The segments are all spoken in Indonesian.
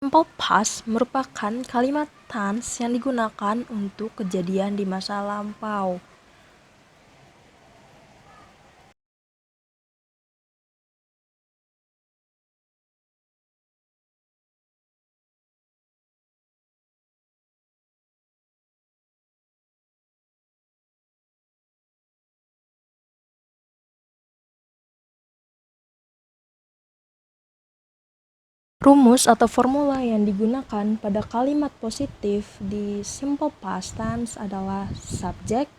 Simple past merupakan kalimat tense yang digunakan untuk kejadian di masa lampau. Rumus atau formula yang digunakan pada kalimat positif di simple past tense adalah subject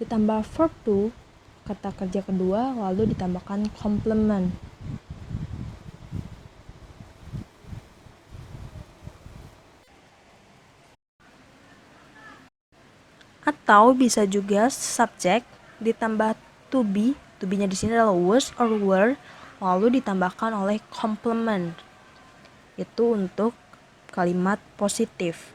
ditambah verb to, kata kerja kedua, lalu ditambahkan complement. Atau bisa juga subject ditambah to be-nya di sini adalah was or were, lalu ditambahkan oleh complement. Itu untuk kalimat positif.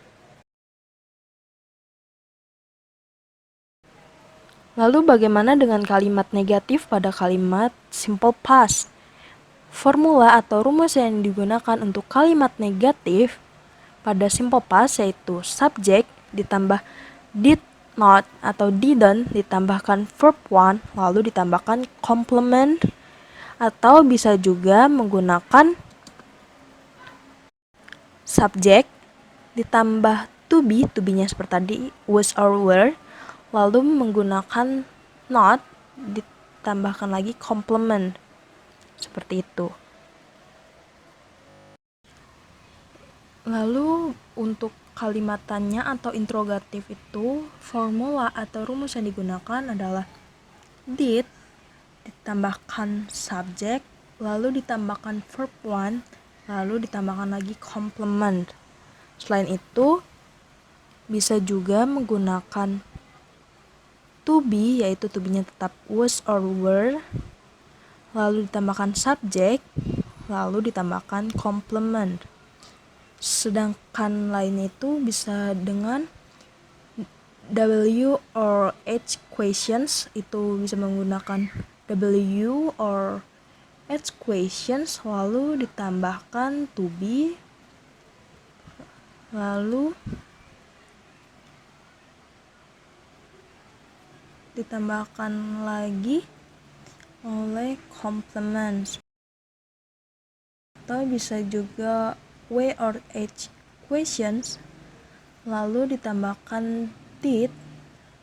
Lalu bagaimana dengan kalimat negatif pada kalimat simple past? Formula atau rumus yang digunakan untuk kalimat negatif pada simple past yaitu subject ditambah did not atau didn't ditambahkan verb one lalu ditambahkan complement, atau bisa juga menggunakan subject ditambah to be-nya seperti tadi was or were, lalu menggunakan not ditambahkan lagi complement, seperti itu. Lalu untuk kalimat tanya atau interrogatif itu, formula atau rumus yang digunakan adalah did ditambahkan subject, lalu ditambahkan verb one, lalu ditambahkan lagi complement. Selain itu, bisa juga menggunakan to be, yaitu to be-nya tetap was or were, lalu ditambahkan subject, lalu ditambahkan complement. Sedangkan lainnya itu bisa dengan W or H questions, itu bisa menggunakan W or H questions lalu ditambahkan to be, lalu ditambahkan lagi oleh complements. Atau bisa juga W or H questions lalu ditambahkan did,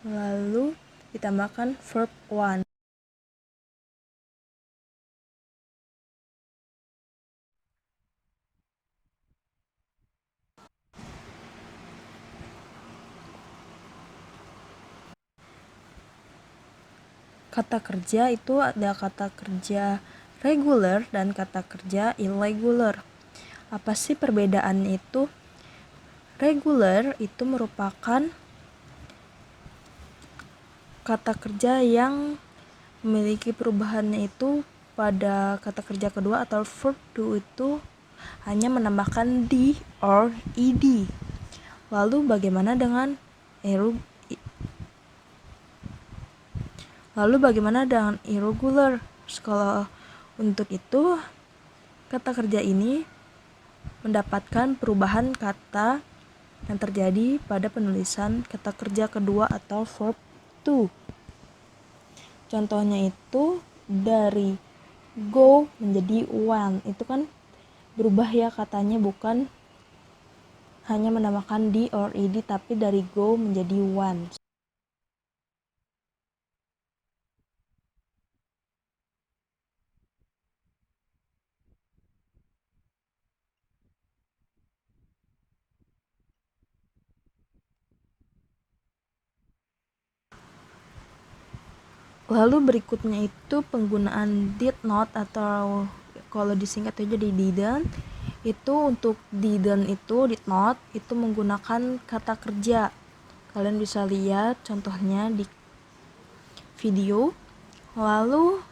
lalu ditambahkan verb one. Kata kerja itu ada kata kerja regular dan kata kerja irregular. Apa sih perbedaannya itu? Regular itu merupakan kata kerja yang memiliki perubahannya itu pada kata kerja kedua atau verb to itu hanya menambahkan d or ed. Lalu bagaimana dengan irregular? Kalau untuk itu, kata kerja ini mendapatkan perubahan kata yang terjadi pada penulisan kata kerja kedua atau verb to. Contohnya itu dari go menjadi went, itu kan berubah ya katanya, bukan hanya menambahkan d or ed tapi dari go menjadi went. Lalu berikutnya itu penggunaan did not atau kalau disingkat aja jadi didn't. Itu untuk didn't itu did not itu menggunakan kata kerja. Kalian bisa lihat contohnya di video. Lalu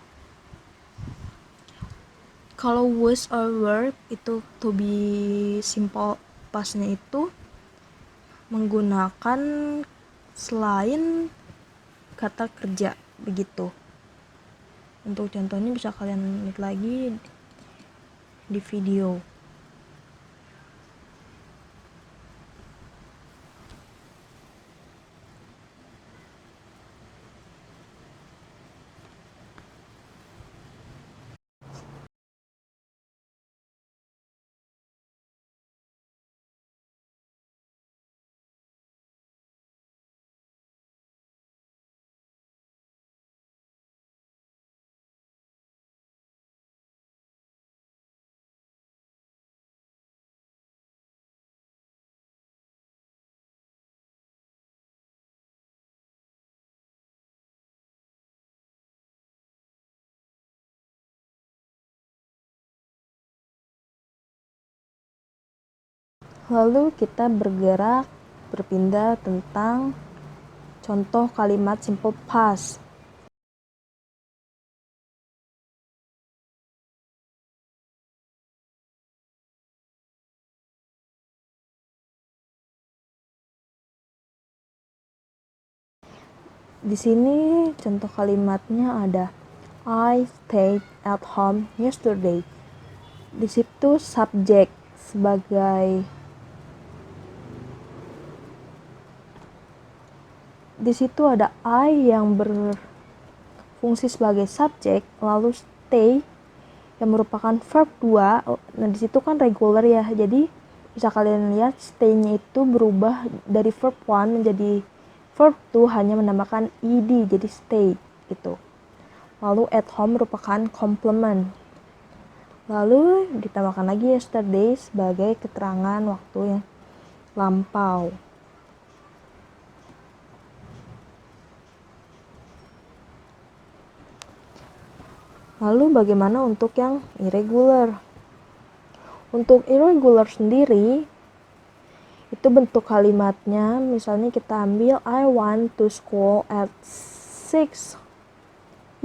kalau was or were itu to be simple pastnya itu menggunakan selain kata kerja, begitu. Untuk contohnya bisa kalian lihat lagi di video. Lalu kita berpindah tentang contoh kalimat simple past. Di sini contoh kalimatnya ada I stayed at home yesterday. Di situ subjek sebagai di situ ada I yang berfungsi sebagai subjek, lalu stay yang merupakan verb 2. Nah, di situ kan regular ya. Jadi bisa kalian lihat stay-nya itu berubah dari verb 1 menjadi verb 2 hanya menambahkan ed, jadi stay gitu. Lalu at home merupakan complement. Lalu ditambahkan lagi yesterday sebagai keterangan waktu yang lampau. Lalu bagaimana untuk yang irregular? Untuk irregular sendiri, itu bentuk kalimatnya, misalnya kita ambil I want to school at 6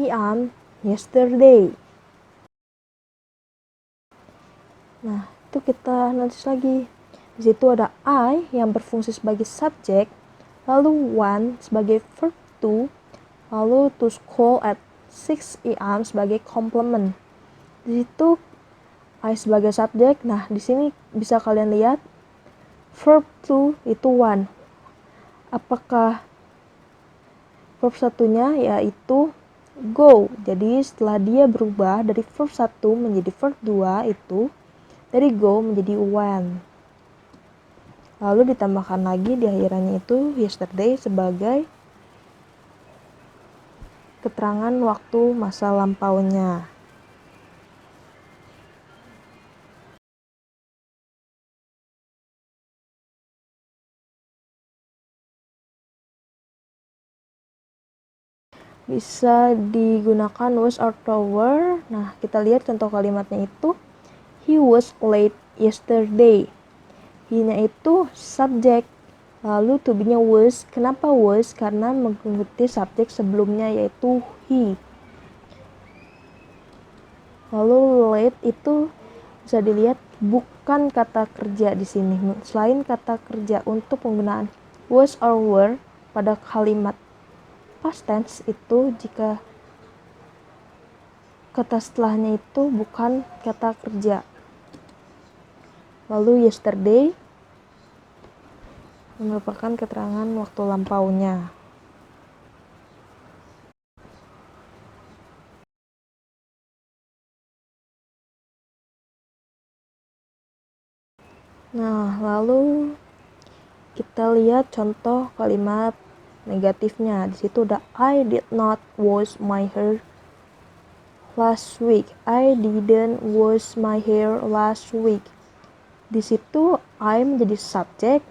p.m. yesterday. Nah, itu kita notice lagi. Di situ ada I yang berfungsi sebagai subjek, lalu want sebagai verb to, lalu to school at 6 p.m. sebagai complement. Di situ I sebagai subjek. Nah, di sini bisa kalian lihat verb to itu one. Apakah verb satunya yaitu go. Jadi setelah dia berubah dari verb 1 menjadi verb 2 itu dari go menjadi went. Lalu ditambahkan lagi di akhirannya itu yesterday sebagai keterangan waktu masa lampaunya. Bisa digunakan was or were. Nah, kita lihat contoh kalimatnya itu he was late yesterday. He-nya itu subjek, lalu to be-nya was. Kenapa was? Karena mengikuti subjek sebelumnya yaitu he. Lalu late itu bisa dilihat bukan kata kerja di sini. Selain kata kerja untuk penggunaan was or were pada kalimat past tense itu jika kata setelahnya itu bukan kata kerja. Lalu yesterday merupakan keterangan waktu lampaunya. Nah, lalu kita lihat contoh kalimat negatifnya. Di situ ada I did not wash my hair last week. I didn't wash my hair last week. Di situ I menjadi subjek.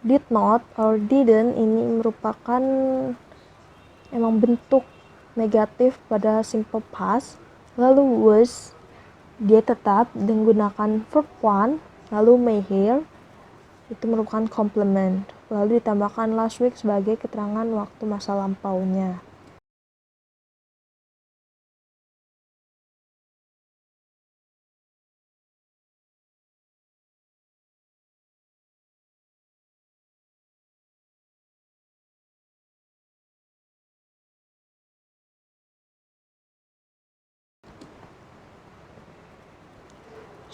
Did not or didn't ini merupakan emang bentuk negatif pada simple past. Lalu was dia tetap menggunakan verb one, lalu my hair itu merupakan complement, lalu ditambahkan last week sebagai keterangan waktu masa lampaunya.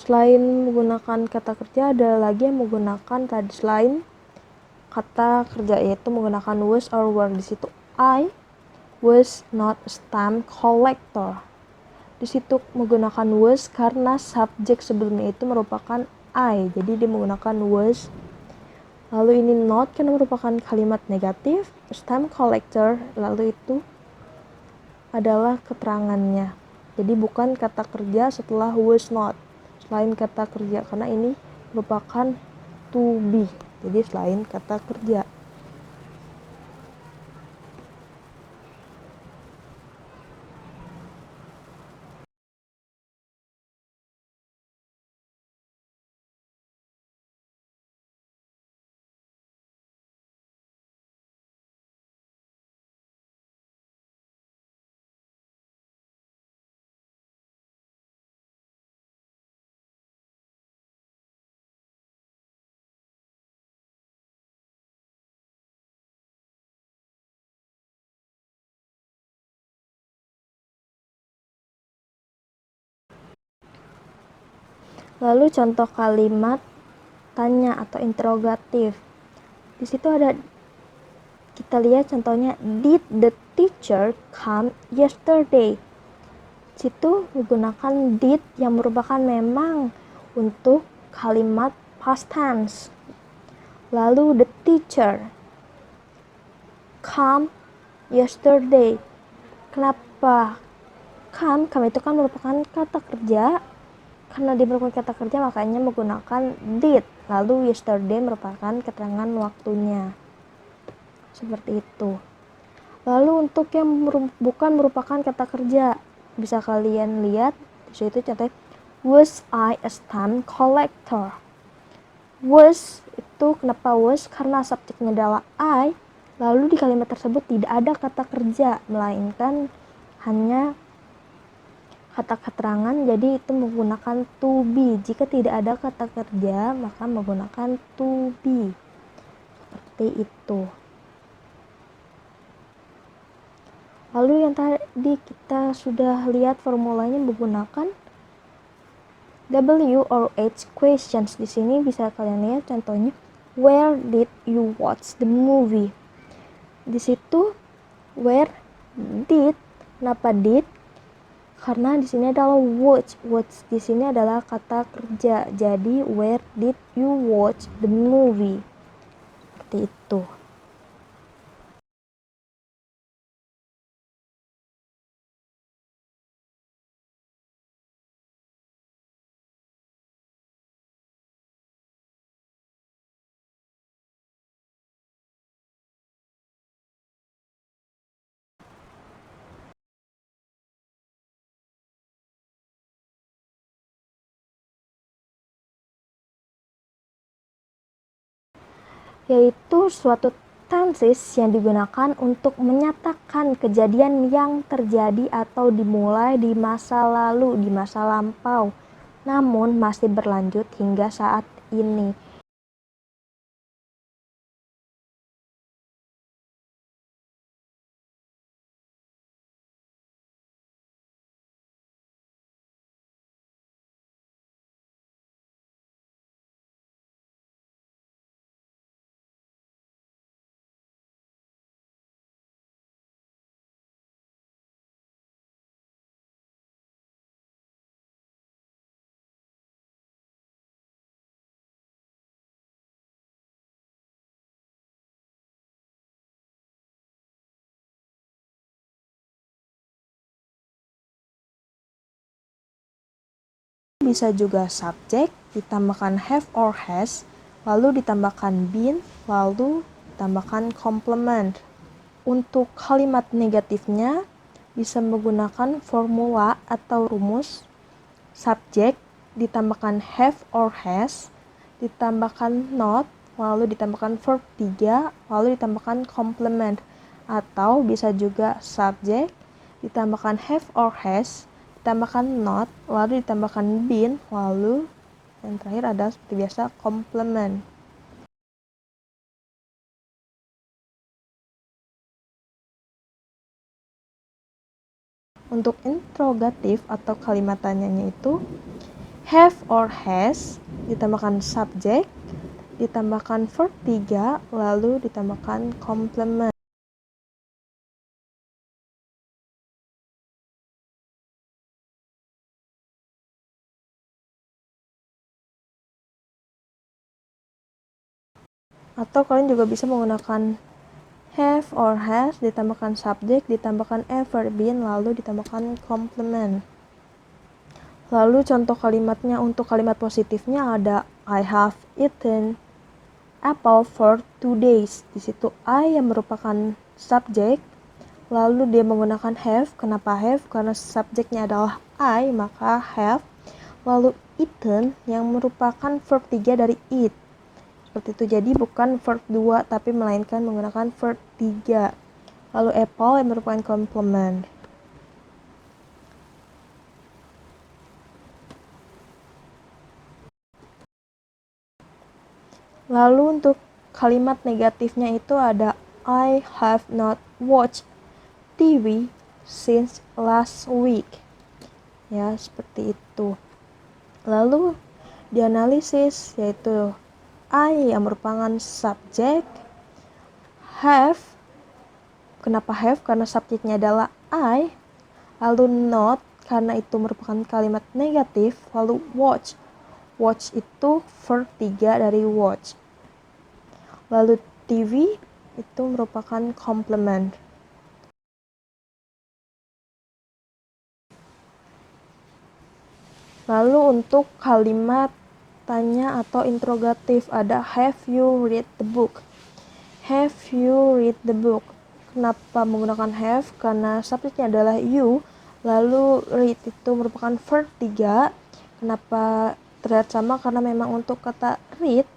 Selain menggunakan kata kerja, ada lagi yang menggunakan tadi selain kata kerja, yaitu menggunakan was or were. Di situ I was not a stamp collector. Di situ menggunakan was karena subjek sebelumnya itu merupakan I, jadi dia menggunakan was. Lalu ini not karena merupakan kalimat negatif, stamp collector, lalu itu adalah keterangannya. Jadi bukan kata kerja setelah was not. Selain kata kerja, karena ini merupakan to be, jadi selain kata kerja. Lalu contoh kalimat tanya atau interrogatif. Di situ ada, kita lihat contohnya, did the teacher come yesterday? Situ menggunakan did yang merupakan memang untuk kalimat past tense. Lalu the teacher come yesterday. Kenapa come? Come itu kan merupakan kata kerja. Karena dia merupakan kata kerja, makanya menggunakan did. Lalu yesterday merupakan keterangan waktunya. Seperti itu. Lalu untuk yang bukan merupakan kata kerja, bisa kalian lihat di situ contohnya, was I a stamp collector? Was itu kenapa was? Karena subjeknya adalah I. Lalu di kalimat tersebut tidak ada kata kerja, melainkan hanya kata keterangan, jadi itu menggunakan to be. Jika tidak ada kata kerja, maka menggunakan to be. Seperti itu. Lalu yang tadi kita sudah lihat formulanya menggunakan W or H questions. Di sini bisa kalian lihat contohnya, where did you watch the movie? Di situ where did, kenapa did? Karena di sini adalah watch. Watch di sini adalah kata kerja. Jadi where did you watch the movie? Seperti itu. Yaitu suatu tenses yang digunakan untuk menyatakan kejadian yang terjadi atau dimulai di masa lalu, di masa lampau, namun masih berlanjut hingga saat ini. Bisa juga subjek, ditambahkan have or has, lalu ditambahkan been, lalu ditambahkan complement. Untuk kalimat negatifnya bisa menggunakan formula atau rumus, subjek, ditambahkan have or has, ditambahkan not, lalu ditambahkan verb 3, lalu ditambahkan complement. Atau bisa juga subjek, ditambahkan have or has, ditambahkan not, lalu ditambahkan been, lalu yang terakhir adalah seperti biasa complement. Untuk interrogatif atau kalimat tanyanya itu have or has, ditambahkan subjek, ditambahkan verb 3, lalu ditambahkan complement. Atau kalian juga bisa menggunakan have or has, ditambahkan subjek, ditambahkan ever been, lalu ditambahkan complement. Lalu contoh kalimatnya untuk kalimat positifnya ada I have eaten apple for 2 days. Di situ I yang merupakan subjek, lalu dia menggunakan have. Kenapa have? Karena subjeknya adalah I, maka have. Lalu eaten yang merupakan verb 3 dari eat. Seperti itu, jadi bukan verb 2 tapi melainkan menggunakan verb 3. Lalu apple yang merupakan complement. Lalu untuk kalimat negatifnya itu ada I have not watched TV since last week. Ya, seperti itu. Lalu dianalisis, yaitu I yang merupakan subjek, have, kenapa have? Karena subjeknya adalah I, lalu not, karena itu merupakan kalimat negatif, lalu watch. Watch itu verb 3 dari watch. Lalu TV itu merupakan complement. Lalu untuk kalimat tanya atau interrogatif ada have you read the book? Have you read the book? Kenapa menggunakan have? Karena subjeknya adalah you. Lalu read itu merupakan verb 3. Kenapa terlihat sama? Karena memang untuk kata read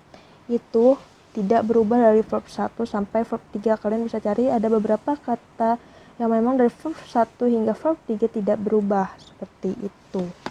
itu tidak berubah dari verb 1 sampai verb 3. Kalian bisa cari ada beberapa kata yang memang dari verb 1 hingga verb 3 tidak berubah. Seperti itu.